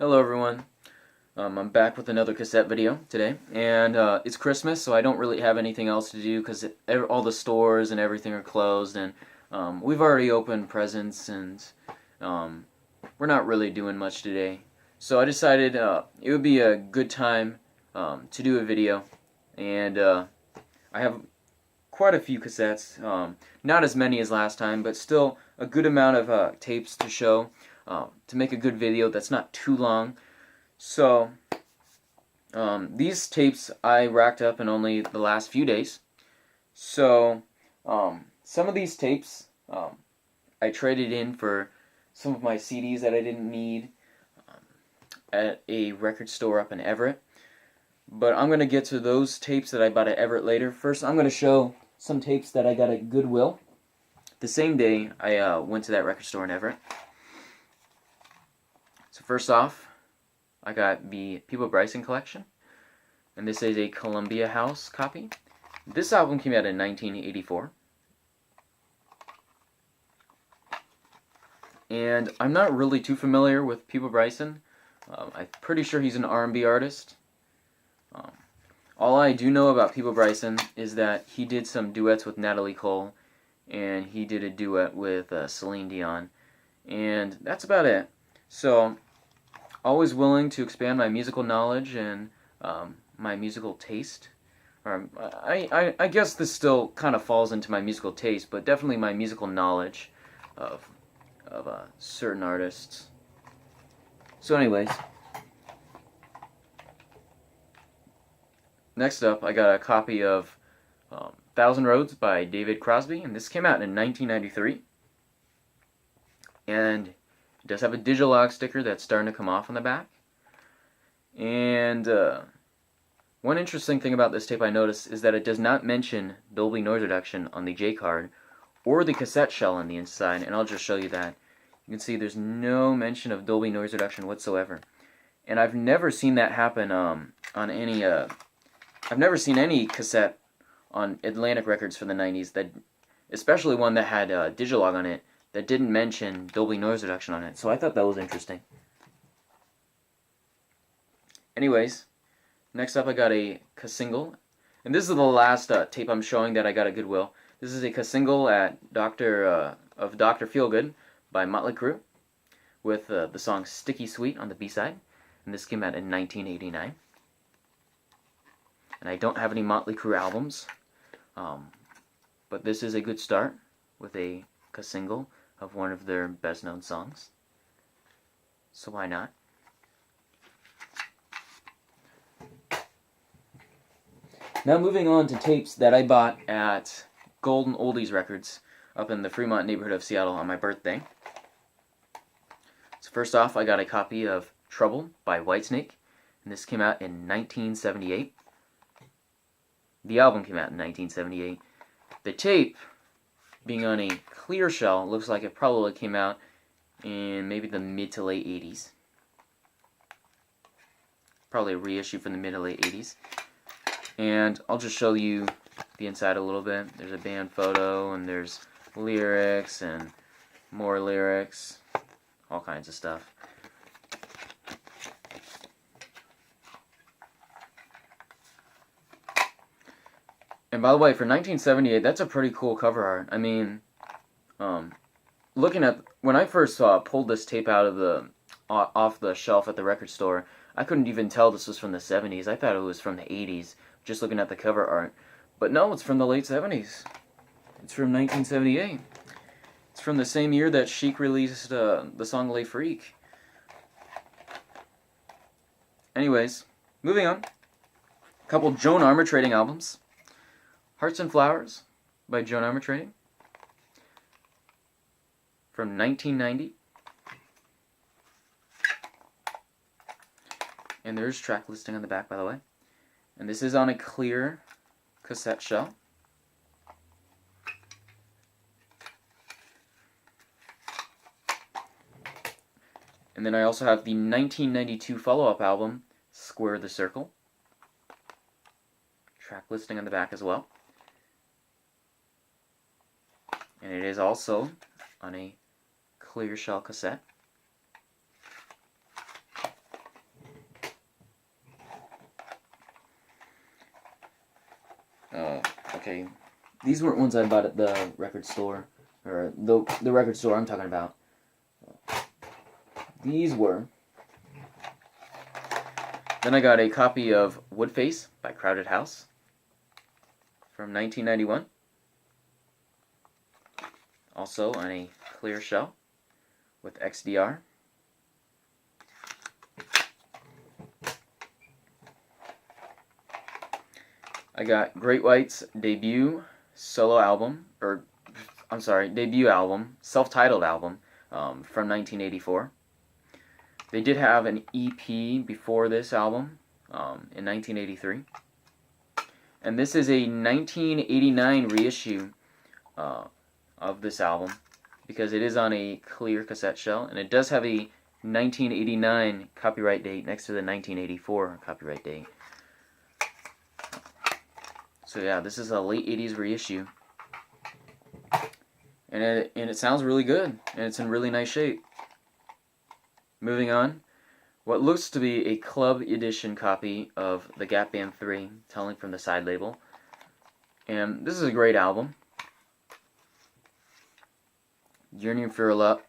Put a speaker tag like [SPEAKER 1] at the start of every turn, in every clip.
[SPEAKER 1] Hello everyone. I'm back with another cassette video today, and it's Christmas, so I don't really have anything else to do because all the stores and everything are closed, and we've already opened presents, and um, we're not really doing much today. So I decided it would be a good time to do a video, and I have quite a few cassettes, not as many as last time, but still a good amount of tapes to show to make a good video that's not too long. So these tapes I racked up in only the last few days. So some of these tapes I traded in for some of my CDs that I didn't need at a record store up in Everett. But I'm going to get to those tapes that I bought at Everett later. First, I'm going to show some tapes that I got at Goodwill the same day I went to that record store in Everett. So first off, I got the People Bryson collection, and this is a Columbia House copy. This album came out in 1984. And I'm not really too familiar with People Bryson. I'm pretty sure he's an R&B artist. All I do know about People Bryson is that he did some duets with Natalie Cole, and he did a duet with Celine Dion, and that's about it. So, always willing to expand my musical knowledge and my musical taste. I guess this still kind of falls into my musical taste, but definitely my musical knowledge of certain artists. So anyways, next up I got a copy of Thousand Roads by David Crosby, and this came out in 1993. And it does have a Digilog sticker that's starting to come off on the back. And one interesting thing about this tape I noticed is that it does not mention Dolby Noise Reduction on the J card or the cassette shell on the inside, and I'll just show you that. You can see there's no mention of Dolby Noise Reduction whatsoever. And I've never seen that happen on any I've never seen any cassette on Atlantic Records for the 90s, that, especially one that had Digilog on it, that didn't mention Dolby Noise Reduction on it. So I thought that was interesting. Anyways, next up I got a Cassingle. And this is the last tape I'm showing that I got at Goodwill. This is a Cassingle at Dr. Feelgood by Motley Crue, with the song Sticky Sweet on the B-side. And this came out in 1989. And I don't have any Motley Crue albums, but this is a good start with a Cassingle of one of their best-known songs. So why not? Now moving on to tapes that I bought at Golden Oldies Records up in the Fremont neighborhood of Seattle on my birthday. So first off, I got a copy of Trouble by Whitesnake, and this came out in 1978. The album came out in 1978. The tape, being on a clear shell, looks like it probably came out in maybe the mid to late 80s. Probably a reissue from the mid to late 80s. And I'll just show you the inside a little bit. There's a band photo, and there's lyrics and more lyrics, all kinds of stuff. And by the way, for 1978, that's a pretty cool cover art. I mean, looking at, when I first pulled this tape out of off the shelf at the record store, I couldn't even tell this was from the 70s. I thought it was from the 80s, just looking at the cover art. But no, it's from the late 70s. It's from 1978. It's from the same year that Chic released the song Le Freak. Anyways, moving on. A couple Joan Armour Trading albums. Hearts and Flowers by Joan Armour Trading from 1990. And there's track listing on the back, by the way. And this is on a clear cassette shell. And then I also have the 1992 follow-up album, Square the Circle. Track listing on the back as well. And it is also on a clear shell cassette. Okay, these weren't ones I bought at the record store, or the record store I'm talking about. These were. Then I got a copy of Woodface by Crowded House from 1991. Also on a clear shell with XDR. I got Great White's debut album, self-titled album from 1984. They did have an EP before this album in 1983. And this is a 1989 reissue of this album because it is on a clear cassette shell, and it does have a 1989 copyright date next to the 1984 copyright date. So yeah, this is a late 80s reissue. And it sounds really good, and it's in really nice shape. Moving on, what looks to be a club edition copy of the Gap Band 3, Telling from the Side label. And this is a great album. Yearning for Your Love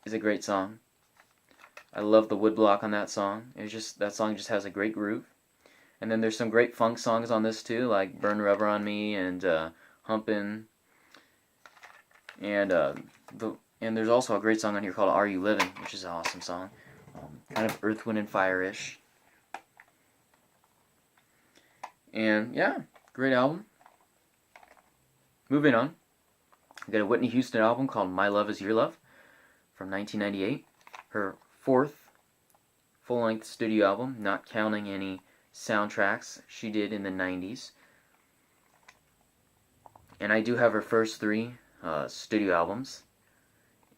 [SPEAKER 1] is a great song. I love the woodblock on that song. That song just has a great groove. And then there's some great funk songs on this too, like Burn Rubber on Me and Humpin'. And there's also a great song on here called Are You Living, which is an awesome song. Kind of Earth, Wind, and Fire-ish. And yeah, great album. Moving on, I got a Whitney Houston album called My Love Is Your Love from 1998. Her fourth full-length studio album, not counting any soundtracks she did in the 90s. And I do have her first three studio albums.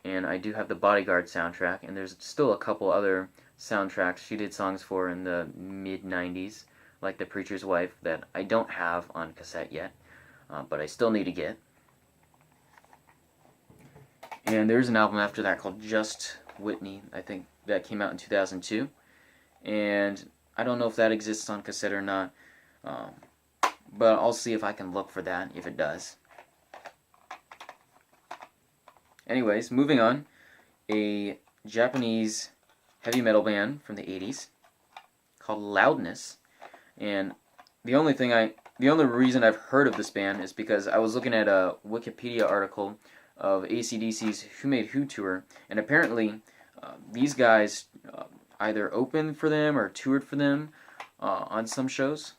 [SPEAKER 1] And I do have the Bodyguard soundtrack, and there's still a couple other soundtracks she did songs for in the mid-90s, like The Preacher's Wife, that I don't have on cassette yet. But I still need to get. And there's an album after that called Just Whitney. I think that came out in 2002. And I don't know if that exists on cassette or not. But I'll see if I can look for that, if it does. Anyways, moving on. A Japanese heavy metal band from the 80s called Loudness. And the only reason I've heard of this band is because I was looking at a Wikipedia article of AC/DC's Who Made Who tour, and apparently these guys either opened for them or toured for them on some shows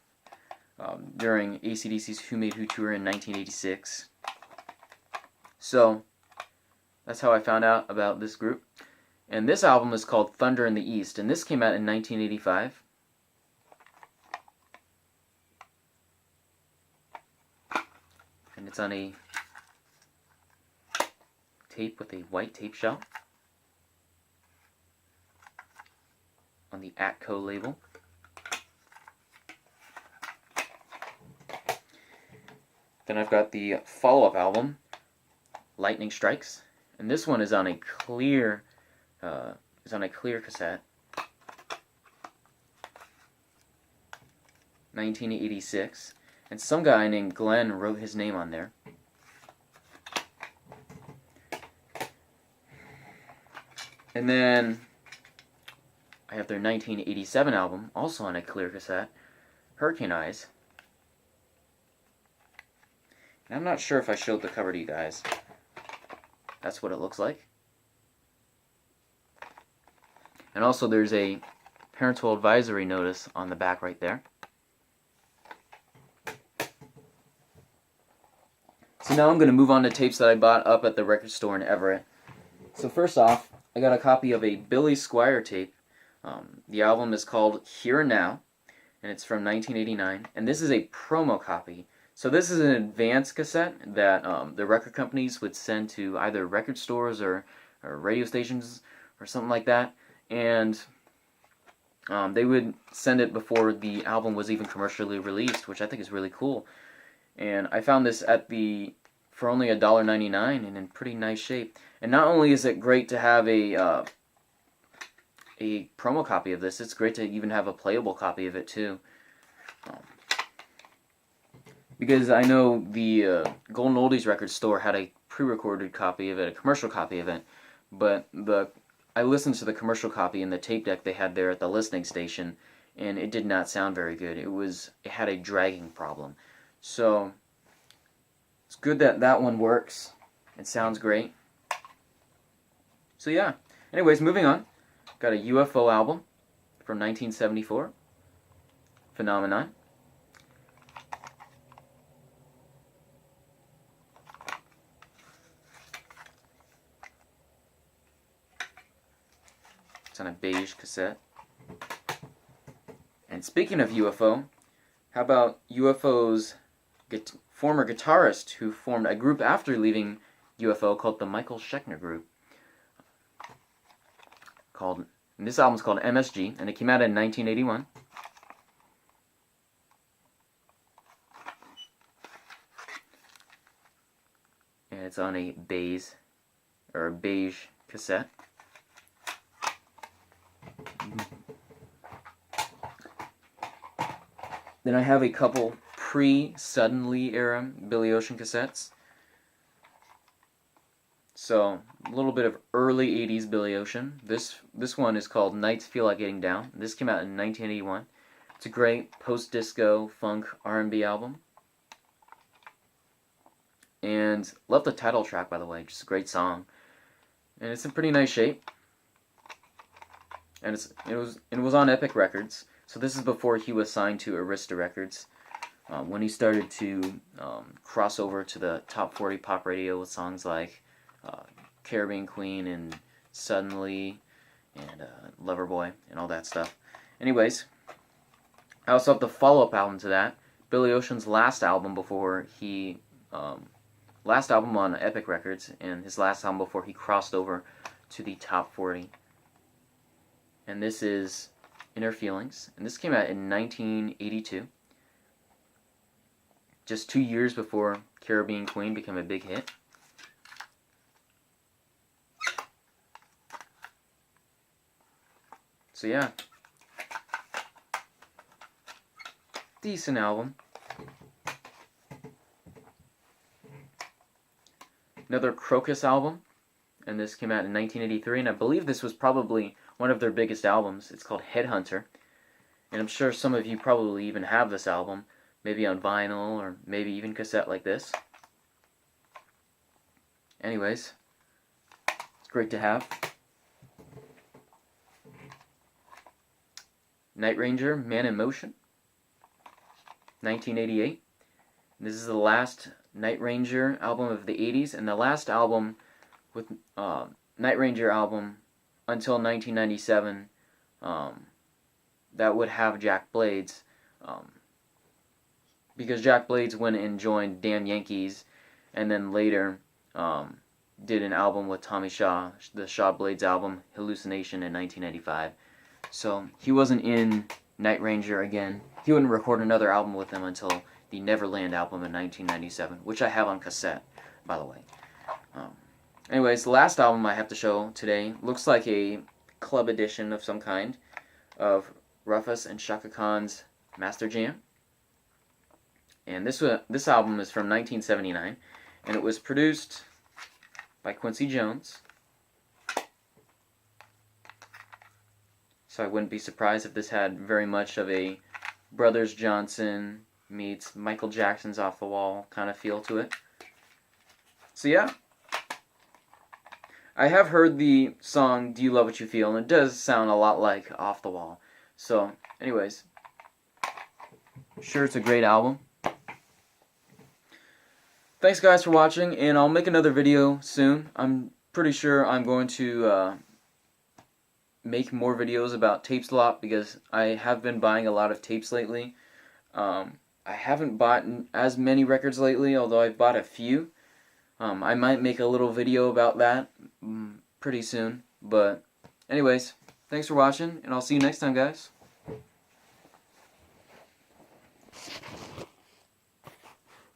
[SPEAKER 1] during AC/DC's Who Made Who tour in 1986. So that's how I found out about this group. And this album is called Thunder in the East, and this came out in 1985. And it's on a tape with a white tape shell on the Atco label. Then I've got the follow-up album, Lightning Strikes, and this one is on a clear cassette. 1986. And some guy named Glenn wrote his name on there. And then I have their 1987 album, also on a clear cassette, Hurricane Eyes. And I'm not sure if I showed the cover to you guys. That's what it looks like. And also there's a parental advisory notice on the back right there. So now I'm going to move on to tapes that I bought up at the record store in Everett. So first off, I got a copy of a Billy Squier tape. The album is called Here and Now, and it's from 1989. And this is a promo copy. So this is an advanced cassette that the record companies would send to either record stores or radio stations or something like that. And they would send it before the album was even commercially released, which I think is really cool. And I found this for only $1.99 and in pretty nice shape. And not only is it great to have a a promo copy of this. It's great to even have a playable copy of it too. Because I know the Golden Oldies record store had a pre-recorded copy of it, a commercial copy of it, but I listened to the commercial copy in the tape deck they had there at the listening station, and it did not sound very good. It had a dragging problem. So it's good that that one works. It sounds great. So yeah. Anyways, moving on. Got a UFO album from 1974. Phenomenon. It's on a beige cassette. And speaking of UFO, how about UFO's former guitarist who formed a group after leaving UFO called the Michael Schechner Group. And this album's called MSG, and it came out in 1981. And it's on a beige cassette. Then I have a couple pre-Suddenly era Billy Ocean cassettes. So, a little bit of early 80s Billy Ocean. This one is called Nights Feel Like Getting Down. This came out in 1981. It's a great post-disco, funk, R&B album. And love the title track, by the way. Just a great song. And it's in pretty nice shape. And it was on Epic Records. So this is before he was signed to Arista Records. When he started to cross over to the top 40 pop radio with songs like Caribbean Queen and Suddenly and Loverboy and all that stuff. Anyways, I also have the follow-up album to that, Billy Ocean's last album before he last album on Epic Records, and his last album before he crossed over to the top 40. And this is Inner Feelings, and this came out in 1982, just 2 years before Caribbean Queen became a big hit. So yeah, decent album. Another Crocus album, and this came out in 1983, and I believe this was probably one of their biggest albums. It's called Headhunter, and I'm sure some of you probably even have this album, maybe on vinyl or maybe even cassette like this. Anyways, it's great to have. Night Ranger, Man in Motion, 1988. This is the last Night Ranger album of the 80s, and the last album with Night Ranger album until 1997 that would have Jack Blades, because Jack Blades went and joined Dan Yankees, and then later did an album with Tommy Shaw, the Shaw Blades album, Hallucination, in 1995. So he wasn't in Night Ranger again. He wouldn't record another album with them until the Neverland album in 1997, which I have on cassette, by the way. Anyways, the last album I have to show today looks like a club edition of some kind of Rufus and Shaka Khan's Master Jam. And this album is from 1979, and it was produced by Quincy Jones. So I wouldn't be surprised if this had very much of a Brothers Johnson meets Michael Jackson's Off the Wall kind of feel to it. So yeah, I have heard the song Do You Love What You Feel, and it does sound a lot like Off the Wall. So anyways, I'm sure it's a great album. Thanks guys for watching, and I'll make another video soon. I'm pretty sure I'm going to make more videos about tapes a lot, because I have been buying a lot of tapes lately. I haven't bought as many records lately, although I've bought a few. I might make a little video about that pretty soon. But anyways, thanks for watching, and I'll see you next time, guys.